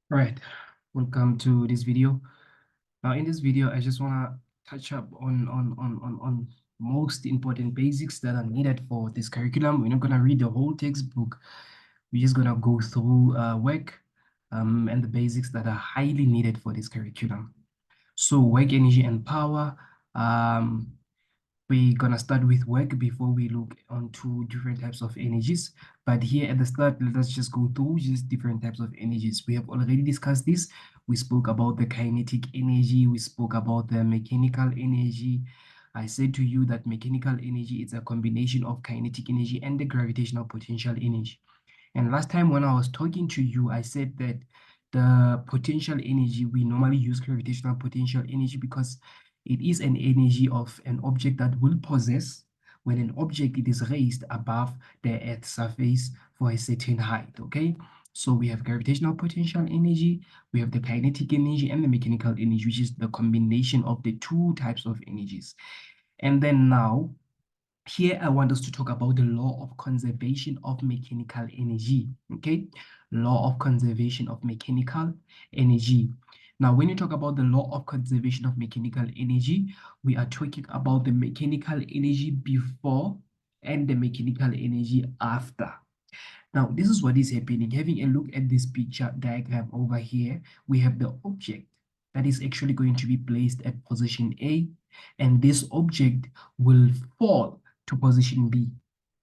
All right, welcome to this video. Now, in this video, I just want to touch up on most important basics that are needed for this curriculum. We're not going to read the whole textbook. We're just going to go through work and the basics that are highly needed for this curriculum. So work, energy, and power. Um, we're gonna start with work before we look onto different types of energies. But here at the start, let us just go through just different types of energies. We have already discussed this. We spoke about the kinetic energy. We spoke about the mechanical energy. I said to you that mechanical energy is a combination of kinetic energy and the gravitational potential energy. And last time when I was talking to you, I said that the potential energy, we normally use gravitational potential energy because it is an energy of an object that will possess when an object it is raised above the Earth's surface for a certain height, okay? So we have gravitational potential energy, we have the kinetic energy and the mechanical energy, which is the combination of the two types of energies. And then now, here I want us to talk about the law of conservation of mechanical energy, okay? Law of conservation of mechanical energy. Now, when you talk about the law of conservation of mechanical energy, we are talking about the mechanical energy before and the mechanical energy after. Now, this is what is happening. Having a look at this picture diagram over here, we have the object that is actually going to be placed at position A, and this object will fall to position B.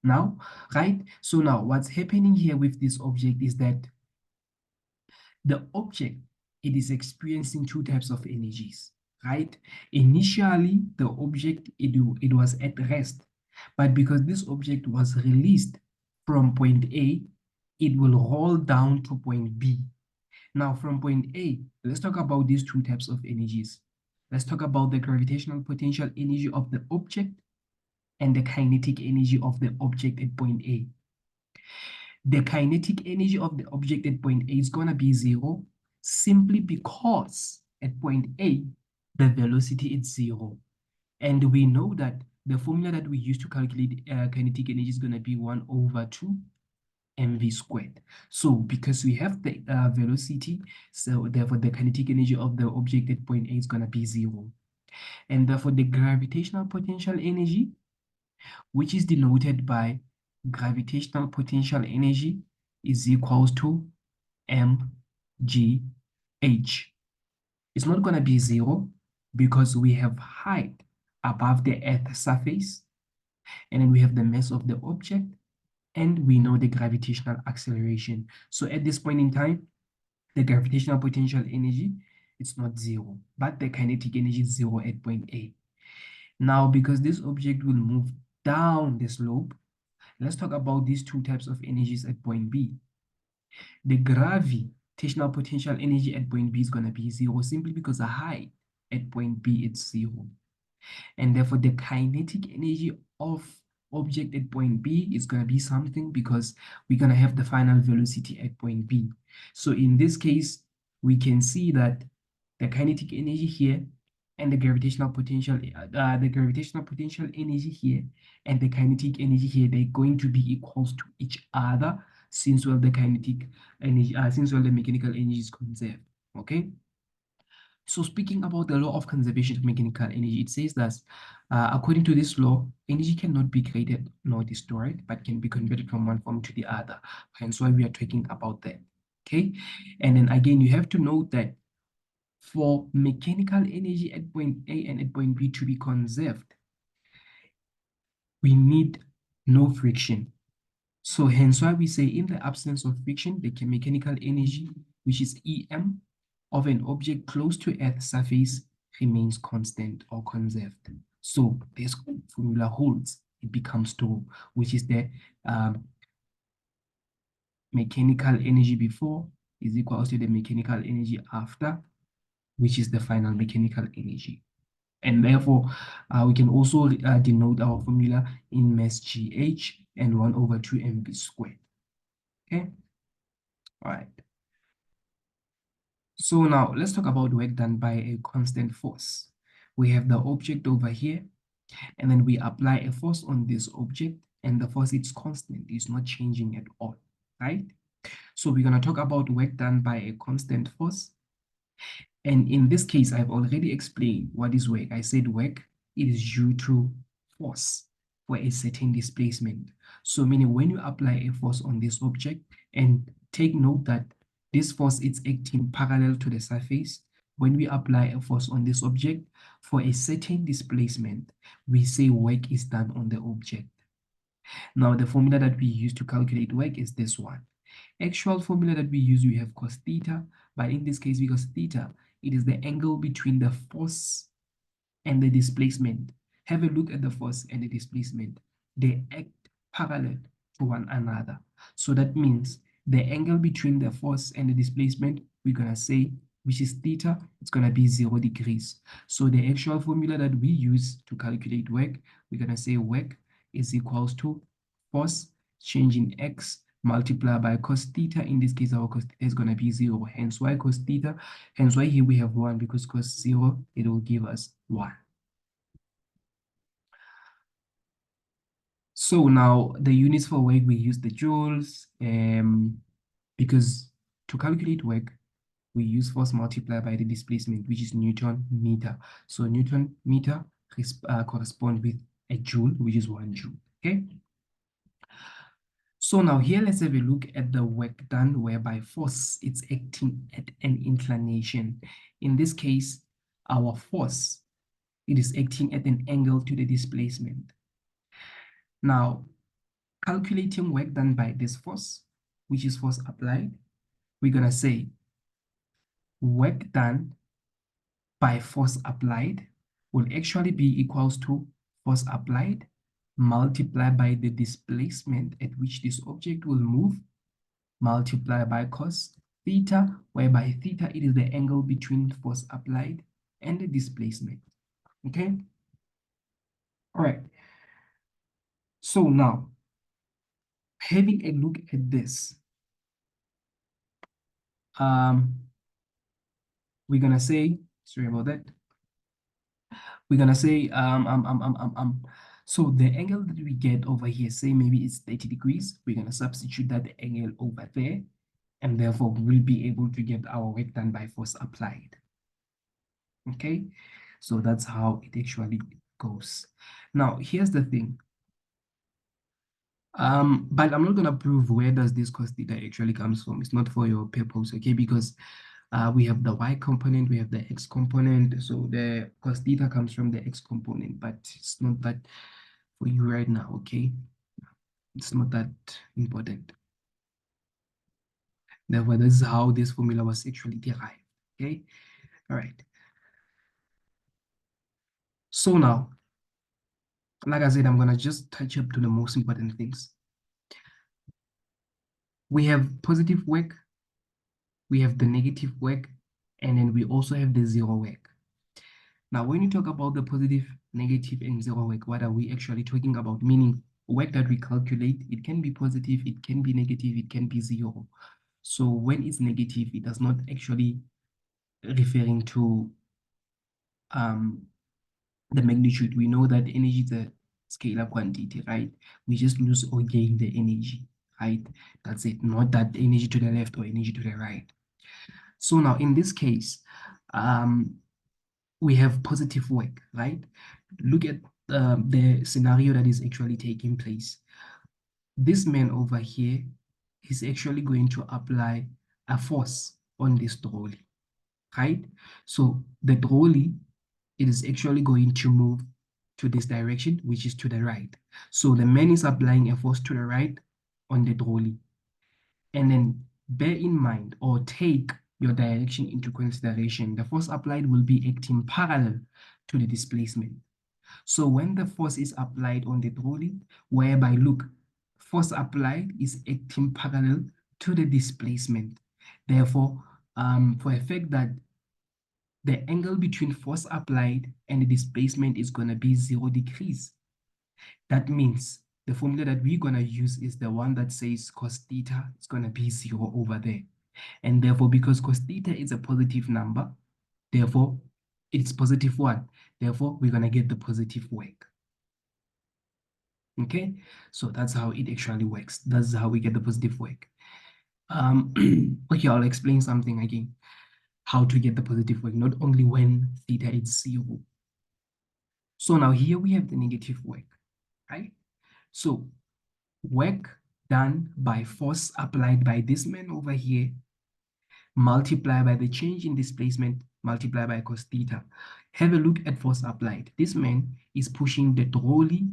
Now, right? So now what's happening here with this object is that the object, it is experiencing two types of energies, right? Initially, the object, it was at rest, but because this object was released from point A, it will roll down to point B. Now, from point A, let's talk about these two types of energies. Let's talk about the gravitational potential energy of the object and the kinetic energy of the object at point A. The kinetic energy of the object at point A is going to be 0 simply because at point A, the velocity is 0. And we know that the formula that we use to calculate kinetic energy is going to be 1 over 2 mv squared. So because we have the velocity, so therefore the kinetic energy of the object at point A is going to be 0. And therefore the gravitational potential energy, which is denoted by gravitational potential energy, is equals to mgh. It's not going to be 0 because we have height above the Earth's surface, and then we have the mass of the object, and we know the gravitational acceleration. So at this point in time, the gravitational potential energy, it's not 0, but the kinetic energy is 0 at point A. Now, because this object will move down the slope, let's talk about these two types of energies at point B. The gravitational potential energy at point B is going to be 0 simply because the height at point B is 0. And therefore, the kinetic energy of object at point B is going to be something because we're going to have the final velocity at point B. So in this case, we can see that the kinetic energy here and the gravitational potential energy here and the kinetic energy here, they're going to be equals to each other since well the kinetic energy, since well the mechanical energy is conserved. Okay. So speaking about the law of conservation of mechanical energy, it says that according to this law, energy cannot be created nor destroyed, but can be converted from one form to the other. Hence why we are talking about that. Okay. And then again, you have to note that for mechanical energy at point A and at point B to be conserved, we need no friction. So hence why we say in the absence of friction, the mechanical energy, which is EM, of an object close to Earth's surface remains constant or conserved. So this formula holds, it becomes true, which is the mechanical energy before is equal to the mechanical energy after, which is the final mechanical energy. And therefore, we can also denote our formula in mass GH and 1 over 2 mv squared. Okay, all right. So now let's talk about work done by a constant force. We have the object over here, and then we apply a force on this object, and the force is constant, it's not changing at all, right? So we're going to talk about work done by a constant force. And in this case, I've already explained what is work. I said work, it is due to force for a certain displacement. So meaning when you apply a force on this object, and take note that this force is acting parallel to the surface. When we apply a force on this object for a certain displacement, we say work is done on the object. Now, the formula that we use to calculate work is this one. Actual formula that we use, we have cos theta, but in this case, because theta, it is the angle between the force and the displacement. Have a look at the force and the displacement. They act parallel to one another. So that means the angle between the force and the displacement, we're going to say, which is theta, it's going to be 0 degrees. So the actual formula that we use to calculate work, we're going to say work is equals to force change in x multiplied by cos theta. In this case, our cos theta is going to be 0. Hence why cos theta, hence why here we have 1, because cos 0, it will give us 1. So now the units for work, we use the joules, because to calculate work, we use force multiplied by the displacement, which is Newton meter. So Newton meter correspond with a joule, which is 1 joule, okay? So now here, let's have a look at the work done whereby force it's acting at an inclination. In this case, our force, it is acting at an angle to the displacement. Now, calculating work done by this force, which is force applied, we're going to say work done by force applied will actually be equals to force applied multiplied by the displacement at which this object will move, multiplied by cos theta, whereby theta it is the angle between force applied and the displacement. Okay? All right. So now, having a look at this, we're gonna say, sorry about that. We're gonna say, so the angle that we get over here, say maybe it's 30 degrees, we're gonna substitute that angle over there, and therefore we'll be able to get our work done by force applied. Okay, so that's how it actually goes. Now, here's the thing. But I'm not gonna prove where does this cos theta actually comes from. It's not for your purpose, okay? Because we have the y component, we have the x component. So the cos theta comes from the x component, but it's not that for you right now, okay? It's not that important. Therefore, this is how this formula was actually derived, okay? All right. So now, like I said, I'm gonna just touch up to the most important things. We have positive work, we have the negative work, and then we also have the zero work. Now, when you talk about the positive, negative, and zero work, what are we actually talking about? Meaning, work that we calculate, it can be positive, it can be negative, it can be zero. So when it's negative, it does not actually referring to the magnitude. We know that energy is a scalar quantity, right? We just lose or gain the energy, right? That's it, not that energy to the left or energy to the right. So now in this case, we have positive work, right? Look at the scenario that is actually taking place. This man over here is actually going to apply a force on this trolley, right? So the trolley, it is actually going to move to this direction, which is to the right. So the man is applying a force to the right on the trolley. And then bear in mind or take your direction into consideration. The force applied will be acting parallel to the displacement. So when the force is applied on the trolley, whereby look, force applied is acting parallel to the displacement. Therefore, for a fact that the angle between force applied and the displacement is going to be 0 degrees. That means the formula that we're going to use is the one that says cos theta is going to be 0 over there. And therefore, because cos theta is a positive number, therefore, it's positive 1. Therefore, we're going to get the positive work. Okay, so that's how it actually works. That's how we get the positive work. Okay, I'll explain something again. How to get the positive work, not only when theta is 0. So now here we have the negative work, right? So work done by force applied by this man over here, multiply by the change in displacement, multiply by cos theta. Have a look at force applied. This man is pushing the trolley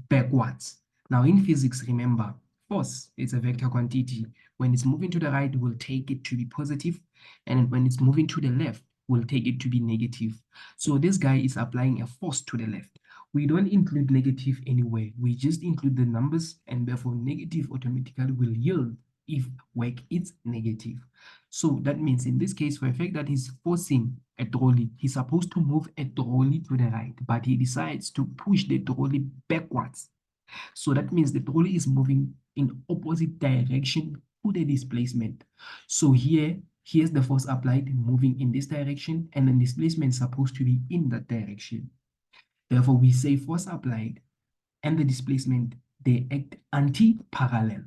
backwards. Now in physics, remember, force is a vector quantity. When it's moving to the right, we'll take it to be positive, and when it's moving to the left, we'll take it to be negative. So this guy is applying a force to the left. We don't include negative anywhere. We just include the numbers, and therefore negative automatically will yield if work is negative. So that means in this case, for a fact that he's forcing a trolley, he's supposed to move a trolley to the right, but he decides to push the trolley backwards. So that means the trolley is moving in opposite direction to the displacement. So here's the force applied moving in this direction, and then displacement is supposed to be in that direction. Therefore, we say force applied and the displacement, they act anti-parallel.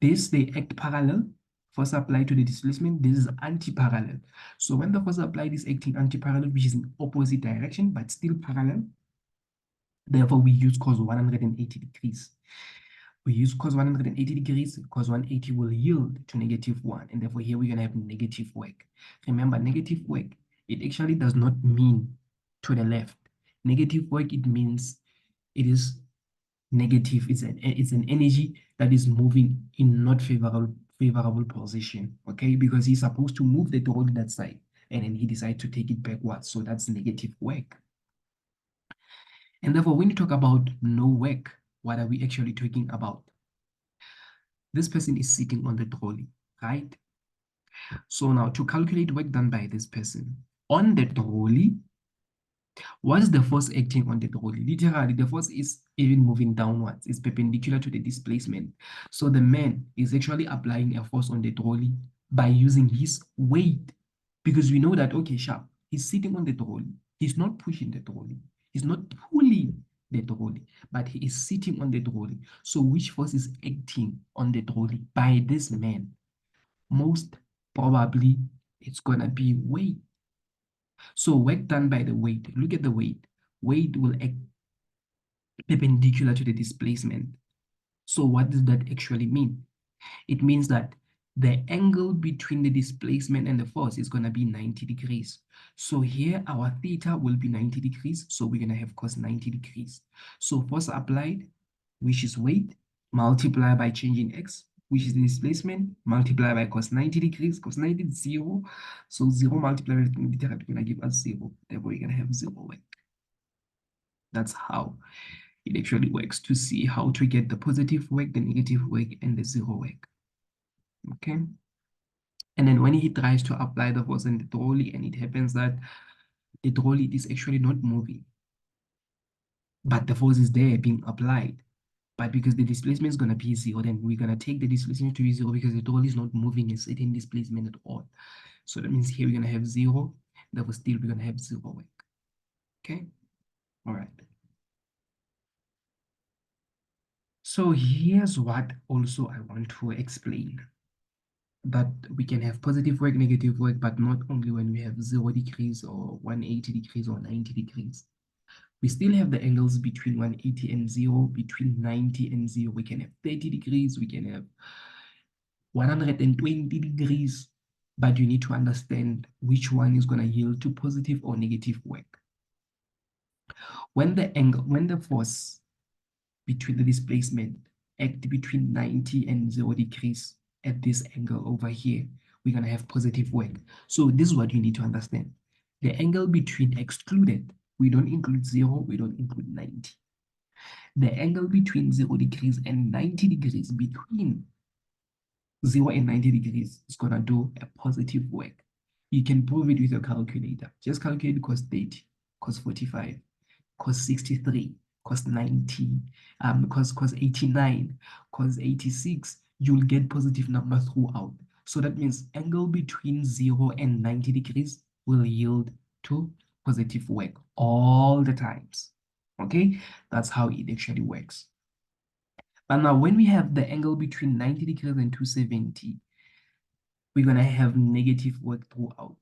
They act parallel. Force applied to the displacement, this is anti-parallel. So when the force applied is acting anti-parallel, which is in opposite direction, but still parallel, therefore we use cos 180 degrees. We use cos 180 degrees, cos 180 will yield to -1, and therefore here we're going to have negative work. Remember, negative work, it actually does not mean to the left. Negative work, it means it is negative. It's an energy that is moving in not favorable position, okay? Because he's supposed to move the trolley that side, and then he decides to take it backwards, so that's negative work. And therefore, when you talk about no work, what are we actually talking about? This person is sitting on the trolley, right? So now to calculate work done by this person on the trolley, what is the force acting on the trolley? Literally, the force is even moving downwards. It's perpendicular to the displacement. So the man is actually applying a force on the trolley by using his weight. Because we know that, okay, sharp, he's sitting on the trolley. He's not pushing the trolley. He's not pulling the trolley, but he is sitting on the trolley. So which force is acting on the trolley by this man? Most probably, it's going to be weight. So work done by the weight, look at the weight. Weight will act perpendicular to the displacement. So what does that actually mean? It means that the angle between the displacement and the force is going to be 90 degrees. So here our theta will be 90 degrees. So we're going to have cos 90 degrees. So force applied, which is weight, multiply by change in x, which is the displacement, multiply by cos 90 degrees. Cos 90 is 0. So 0 multiplied by theta is going to give us 0. Therefore, we're going to have 0 work. That's how it actually works, to see how to get the positive work, the negative work, and the 0 work. Okay? And then when he tries to apply the force on the trolley, and it happens that the trolley is actually not moving, but the force is there being applied. But because the displacement is going to be 0, then we're going to take the displacement to be 0 because the trolley is not moving a certain displacement at all. So that means here we're going to have 0. Therefore, still we're going to have 0 work. Okay? All right. So here's what also I want to explain. That we can have positive work, negative work, but not only when we have 0 degrees or 180 degrees or 90 degrees. We still have the angles between 180 and 0, between 90 and 0. We can have 30 degrees, we can have 120 degrees, but you need to understand which one is going to yield to positive or negative work. When the force between the displacement act between 90 and 0 degrees at this angle over here, we're going to have positive work. So this is what you need to understand. The angle between excluded, we don't include 0, we don't include 90. The angle between 0 degrees and 90 degrees, between 0 and 90 degrees, is going to do a positive work. You can prove it with your calculator. Just calculate cos 30, cos 45, cos 63, cos 90, cos 89, cos 86, you'll get positive number throughout. So that means angle between 0 and 90 degrees will yield to positive work all the times. Okay, that's how it actually works. But now when we have the angle between 90 degrees and 270, we're going to have negative work throughout.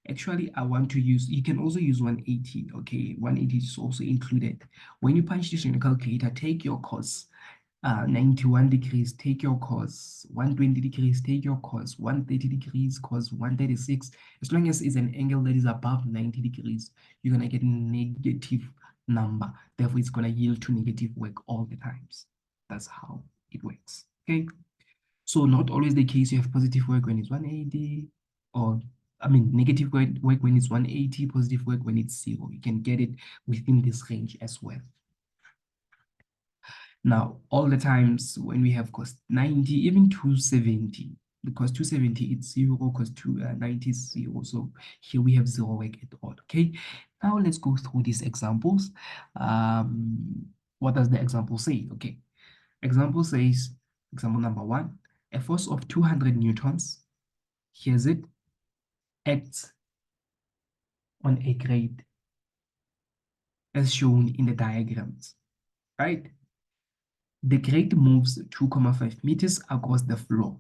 Actually, I want to use, you can also use 180, okay? 180 is also included. When you punch this in the calculator, take your cos, 91 degrees, take your cos, 120 degrees, take your cos, 130 degrees, cos 136. As long as it's an angle that is above 90 degrees, you're going to get a negative number. Therefore, it's going to yield to negative work all the times. That's how it works, okay? So not always the case you have positive work when it's 180, or negative work when it's 180, positive work when it's 0. You can get it within this range as well. Now, all the times when we have cos 90, even 270, because 270 it's 0, cos 290 is 0. So here we have 0 work at all, okay? Now let's go through these examples. What does the example say? Okay, example says, example number 1, a force of 200 newtons, here's it, acts on a grate as shown in the diagrams, right? The grate moves 2.5 meters across the floor.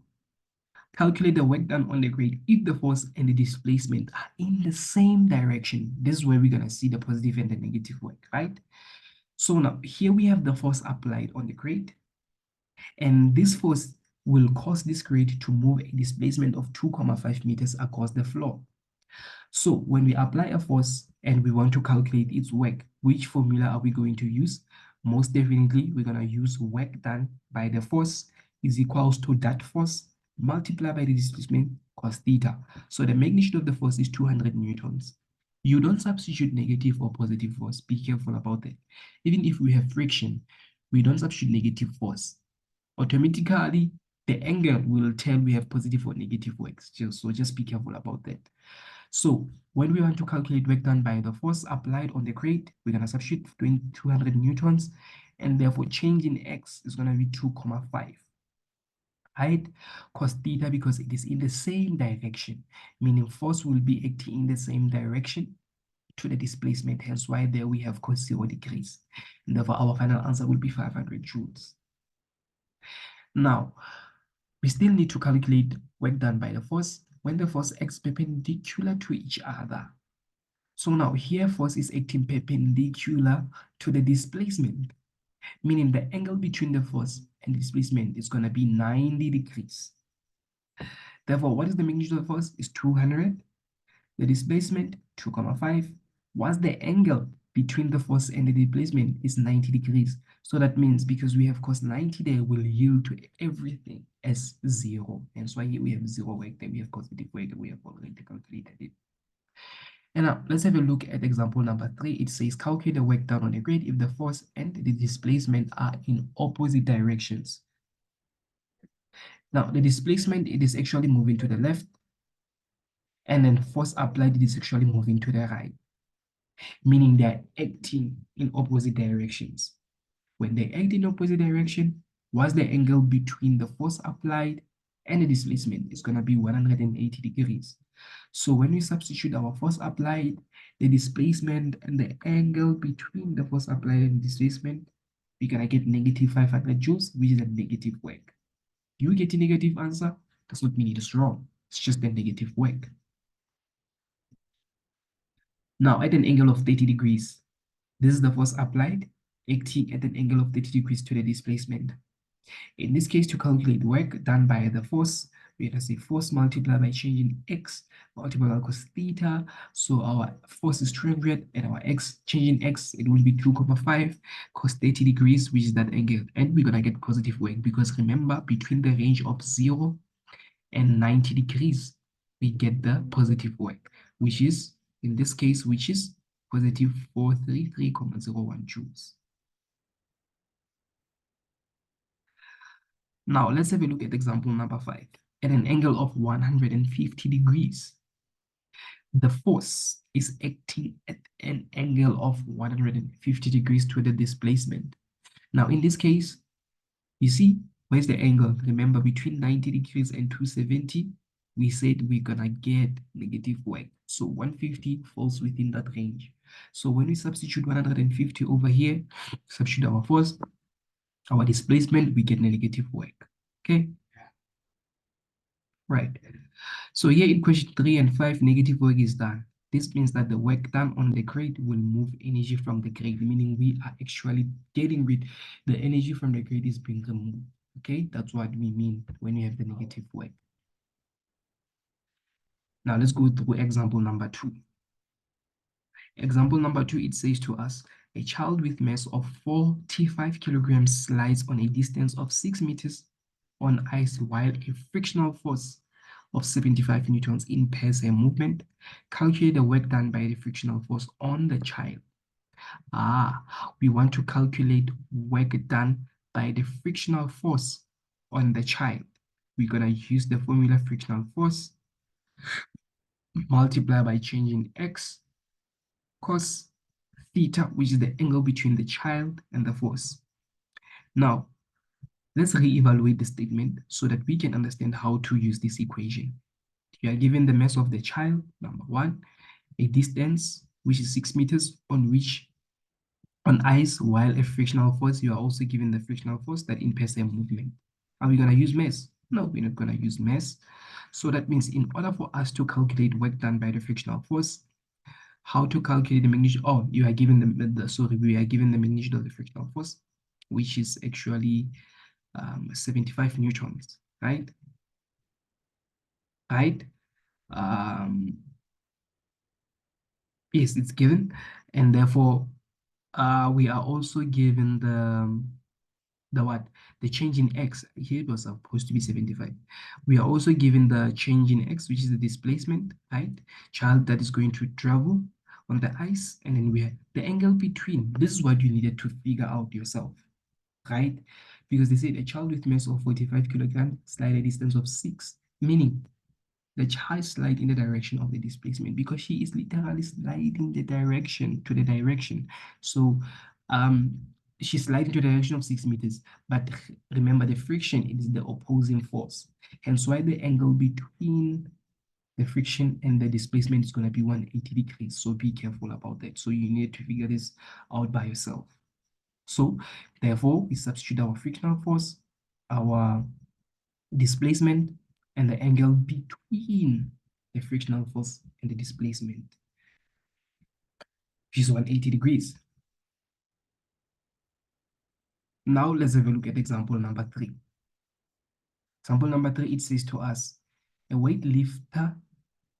Calculate the work done on the grate if the force and the displacement are in the same direction. This is where we're going to see the positive and the negative work, right? So now here we have the force applied on the grate, and this force will cause this grate to move a displacement of 2.5 meters across the floor. So when we apply a force and we want to calculate its work, which formula are we going to use? Most definitely, we're going to use work done by the force is equals to that force multiplied by the displacement cos theta. So the magnitude of the force is 200 newtons. You don't substitute negative or positive force. Be careful about that. Even if we have friction, we don't substitute negative force. Automatically, the angle will tell we have positive or negative works. So just be careful about that. So when we want to calculate work done by the force applied on the grate, we're going to substitute 200 newtons, and therefore change in x is going to be 2.5. Right? Cos theta, because it is in the same direction, meaning force will be acting in the same direction to the displacement, hence why there we have cos 0 degrees. And therefore our final answer will be 500 joules. Now, we still need to calculate work done by the force when the force acts perpendicular to each other. So now here force is acting perpendicular to the displacement, meaning the angle between the force and displacement is going to be 90 degrees. Therefore, what is the magnitude of the force? Is 200. The displacement, 2.5. What's the angle between the force and the displacement? Is 90 degrees. So that means because we have cos 90 there, will yield to everything as 0. And so here we have 0 work, then we have positive work, and we have already calculated it. And now let's have a look at example number 3. It says calculate the work done on a grate if the force and the displacement are in opposite directions. Now the displacement, it is actually moving to the left, and then force applied, it is actually moving to the right, meaning they're acting in opposite directions. When they act in opposite direction, what's the angle between the force applied and the displacement? It's going to be 180 degrees. So when we substitute our force applied, the displacement, and the angle between the force applied and displacement, we're going to get negative 500 joules, which is a negative work. You get a negative answer, does not mean it is wrong. It's just a negative work. Now, at an angle of 30 degrees, this is the force applied, acting at an angle of 30 degrees to the displacement. In this case, to calculate work done by the force, we're going to say force multiplied by changing x multiplied by cos theta. So our force is 300, and our x, changing x, it will be 2.5 cos 30 degrees, which is that angle. And we're going to get positive work because remember, between the range of 0 and 90 degrees, we get the positive work, which is, in this case, which is positive 433.01 joules. Now, let's have a look at example number 5. At an angle of 150 degrees, the force is acting at an angle of 150 degrees to the displacement. Now, in this case, you see, where's the angle? Remember, between 90 degrees and 270, we said we're gonna get negative work. So 150 falls within that range. So when we substitute 150 over here, substitute our force, our displacement, we get negative work. Okay. Right. So here in question 3 and 5, negative work is done. This means that the work done on the crate will move energy from the crate, meaning we are actually getting rid, the energy from the crate is being removed. Okay, that's what we mean when we have the negative work. Now let's go through example number 2. Example number 2, it says to us, a child with mass of 45 kilograms slides on a distance of 6 meters on ice while a frictional force of 75 newtons impairs her movement. Calculate the work done by the frictional force on the child. We want to calculate work done by the frictional force on the child. We're going to use the formula frictional force, multiply by changing x, cos theta, which is the angle between the child and the force. Now, let's reevaluate the statement so that we can understand how to use this equation. You are given the mass of the child, number 1, a distance, which is 6 meters, on ice, while a frictional force, you are also given the frictional force that impairs their movement. Are we going to use mass? No, we're not going to use mass. So that means in order for us to calculate work done by the frictional force, how to calculate the magnitude? Oh, you are given we are given the magnitude of the frictional force, which is actually 75 newtons, right? Right? Um, yes, it's given, and therefore we are also given the what? The change in x. Here it was supposed to be 75. We are also given the change in x, which is the displacement, right? Child that is going to travel on the ice, and then we have the angle between. This is what you needed to figure out yourself, right? Because they said a child with mass of 45 kilograms slide a distance of 6, meaning the child slide in the direction of the displacement because she is literally sliding the direction to the direction. So she's sliding to the direction of 6 meters. But remember, the friction is the opposing force. Hence why the angle between the friction and the displacement is going to be 180 degrees. So be careful about that. So you need to figure this out by yourself. So therefore, we substitute our frictional force, our displacement, and the angle between the frictional force and the displacement, which is 180 degrees. Now let's have a look at example number 3. Example number 3, it says to us, a weightlifter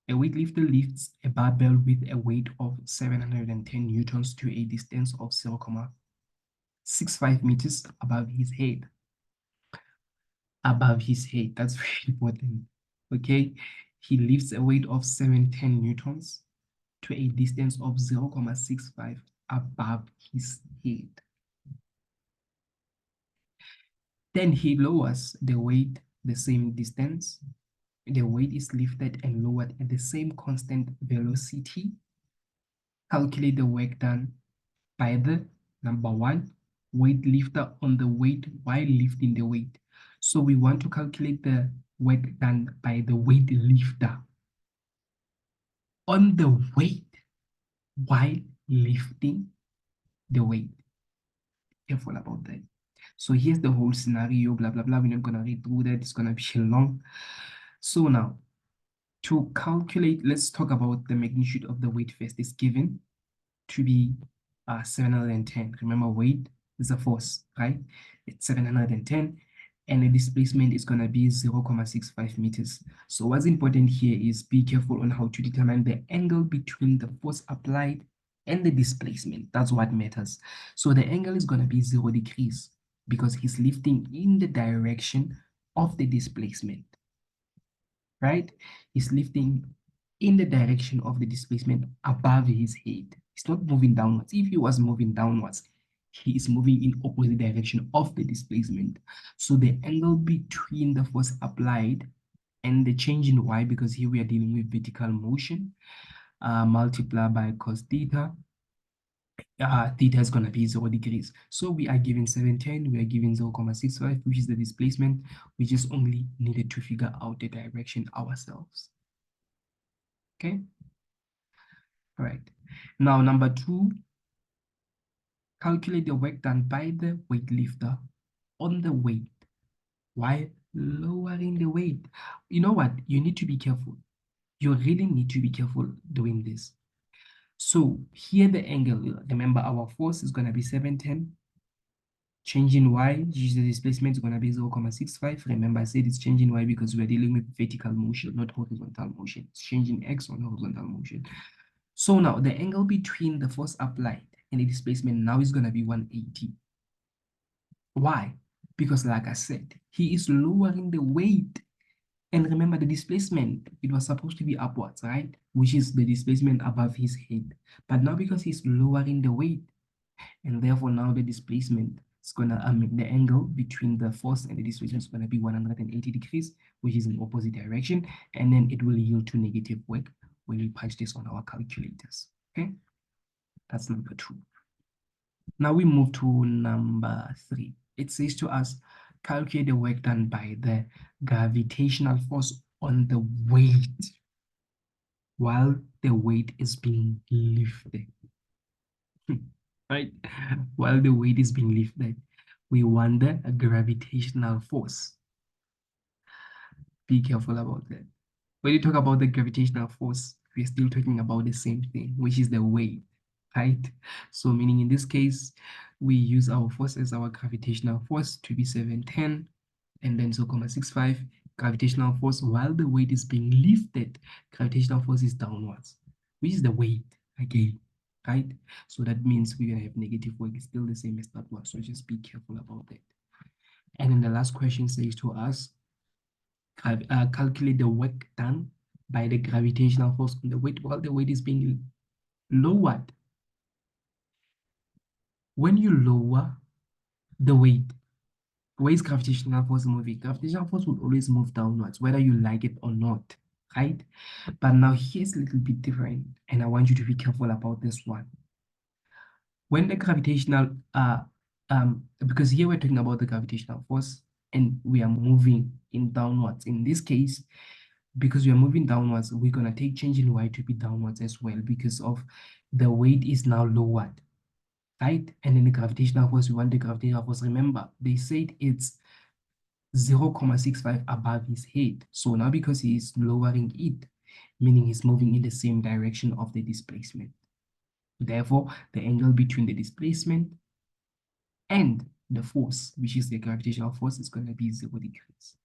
lifts a barbell with a weight of 710 newtons to a distance of 0.65 meters above his head. Above his head, that's very important. Okay, he lifts a weight of 710 newtons to a distance of 0.65 above his head. Then he lowers the weight the same distance. The weight is lifted and lowered at the same constant velocity. Calculate the work done by the number 1 weightlifter on the weight while lifting the weight. So we want to calculate the work done by the weightlifter on the weight while lifting the weight. Careful about that. So here's the whole scenario, blah, blah, blah. We're not going to read through that. It's going to be long. So now, to calculate, let's talk about the magnitude of the weight first. It's given to be 710. Remember, weight is a force, right? It's 710. And the displacement is going to be 0.65 meters. So what's important here is be careful on how to determine the angle between the force applied and the displacement. That's what matters. So the angle is going to be 0 degrees because he's lifting in the direction of the displacement, right? He's lifting in the direction of the displacement above his head. He's not moving downwards. If he was moving downwards, he is moving in opposite direction of the displacement. So the angle between the force applied and the change in y, because here we are dealing with vertical motion, multiply by cos theta. Theta is going to be 0 degrees. So we are given 710, we are given 0.65, which is the displacement. We just only needed to figure out the direction ourselves. Okay? All right. Now, number 2, calculate the work done by the weightlifter on the weight while lowering the weight. You know what? You need to be careful. You really need to be careful doing this. So here the angle, remember our force is going to be 710. Changing y, which the displacement is going to be 0.65. Remember, I said it's changing y because we're dealing with vertical motion, not horizontal motion. It's changing x on horizontal motion. So now the angle between the force applied and the displacement now is going to be 180. Why? Because like I said, he is lowering the weight. And remember the displacement, it was supposed to be upwards, right? Which is the displacement above his head. But now because he's lowering the weight, and therefore now the displacement is gonna, the angle between the force and the displacement is gonna be 180 degrees, which is in opposite direction, and then it will yield to negative work when we punch this on our calculators, okay? That's number 2. Now we move to number 3. It says to us, calculate the work done by the gravitational force on the weight while the weight is being lifted. Right? While the weight is being lifted, we want the gravitational force. Be careful about that. When you talk about the gravitational force, we're still talking about the same thing, which is the weight, right? So meaning in this case, we use our force as our gravitational force to be 710, and then 0.65 gravitational force while the weight is being lifted, gravitational force is downwards, which is the weight again, right? So that means we're gonna have negative work. It's still the same as that one, so just be careful about that. And then the last question says to us, calculate the work done by the gravitational force on the weight while the weight is being lowered. When you lower the weight, where is gravitational force moving? Gravitational force will always move downwards, whether you like it or not, right? But now here's a little bit different, and I want you to be careful about this one. When the gravitational, because here we're talking about the gravitational force, and we are moving in downwards. In this case, because we are moving downwards, we're gonna take change in y to be downwards as well because of the weight is now lowered, right? And then the gravitational force, we want the gravitational force. Remember, they said it's 0.65 above his head. So now because he is lowering it, meaning he's moving in the same direction of the displacement. Therefore, the angle between the displacement and the force, which is the gravitational force, is going to be 0 degrees.